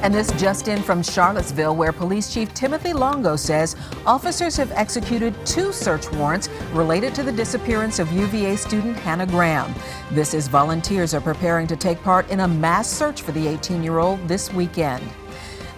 And this just in from Charlottesville, where Police Chief Tim Longo says officers have executed 2 search warrants related to the disappearance of UVA student Hannah Graham. This is volunteers are preparing to take part in a mass search for the 18-year-old this weekend.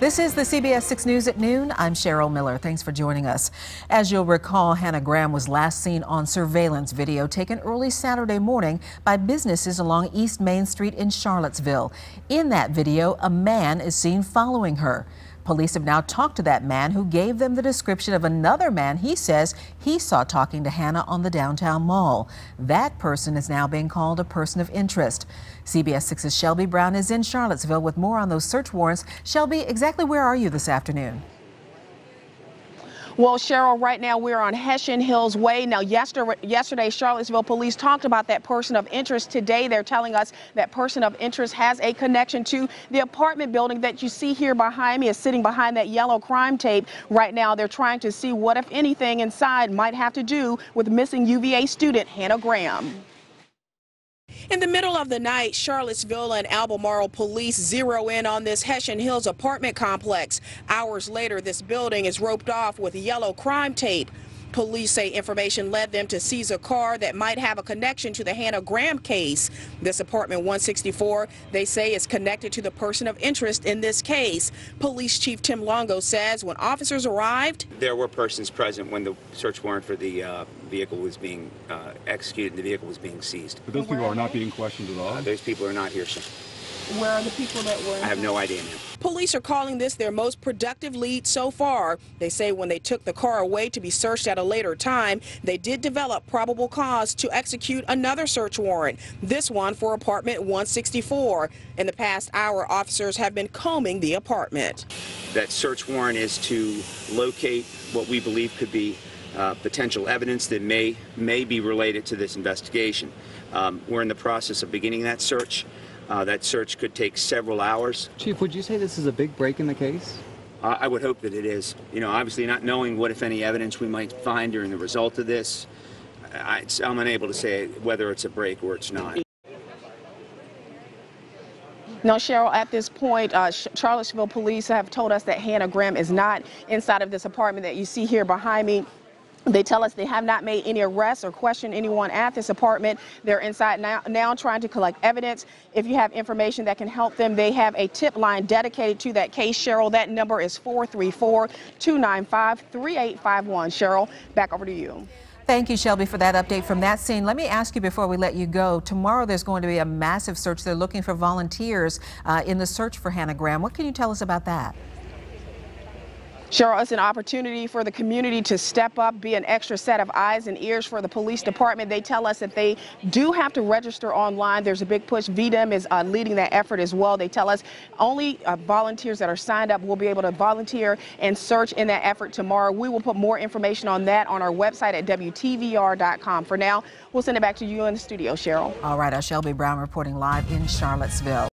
This is the CBS 6 News at noon. I'm Cheryl Miller. Thanks for joining us. As you'll recall, Hannah Graham was last seen on surveillance video taken early Saturday morning by businesses along East Main Street in Charlottesville. In that video, a man is seen following her. Police have now talked to that man, who gave them the description of another man he says he saw talking to Hannah on the downtown mall. That person is now being called a person of interest. CBS 6's Shelby Brown is in Charlottesville with more on those search warrants. Shelby, exactly where are you this afternoon? Well, Cheryl, right now we're on Hessian Hills Way. Now, yesterday, Charlottesville police talked about that person of interest. Today, they're telling us that person of interest has a connection to the apartment building that you see here behind me, is sitting behind that yellow crime tape. Right now, they're trying to see what, if anything, inside might have to do with missing UVA student Hannah Graham. In the middle of the night, Charlottesville and Albemarle police zero in on this Hessian Hills apartment complex. Hours later, this building is roped off with yellow crime tape. Police say information led them to seize a car that might have a connection to the Hannah Graham case. This apartment 164, they say, is connected to the person of interest in this case. Police Chief Tim Longo says when officers arrived, there were persons present when the search warrant for the vehicle was being executed and the vehicle was being seized. But those people are not being questioned at all? Those people are not here, sir. Where are the people that were? I have no idea, ma'am. Police are calling this their most productive lead so far. They say when they took the car away to be searched at a later time, they did develop probable cause to execute another search warrant, this one for apartment 164. In the past hour, officers have been combing the apartment. That search warrant is to locate what we believe could be potential evidence that may be related to this investigation. We're in the process of beginning that search. That search could take several hours. Chief, would you say this is a big break in the case? I would hope that it is. You know, obviously not knowing what, if any, evidence we might find during the result of this, I'm unable to say whether it's a break or it's not. Now, Cheryl, at this point, Charlottesville police have told us that Hannah Graham is not inside of this apartment that you see here behind me. They tell us they have not made any arrests or questioned anyone at this apartment. They're inside now trying to collect evidence. If you have information that can help them, they have a tip line dedicated to that case, Cheryl. That number is 434-295-3851. Cheryl, back over to you. Thank you, Shelby, for that update from that scene. Let me ask you before we let you go, tomorrow there's going to be a massive search. They're looking for volunteers in the search for Hannah Graham. What can you tell us about that? Cheryl, it's an opportunity for the community to step up, be an extra set of eyes and ears for the police department. They tell us that they do have to register online. There's a big push. VDEM is leading that effort as well. They tell us only volunteers that are signed up will be able to volunteer and search in that effort tomorrow. We will put more information on that on our website at WTVR.com. For now, we'll send it back to you in the studio, Cheryl. All right, Shelby Brown reporting live in Charlottesville.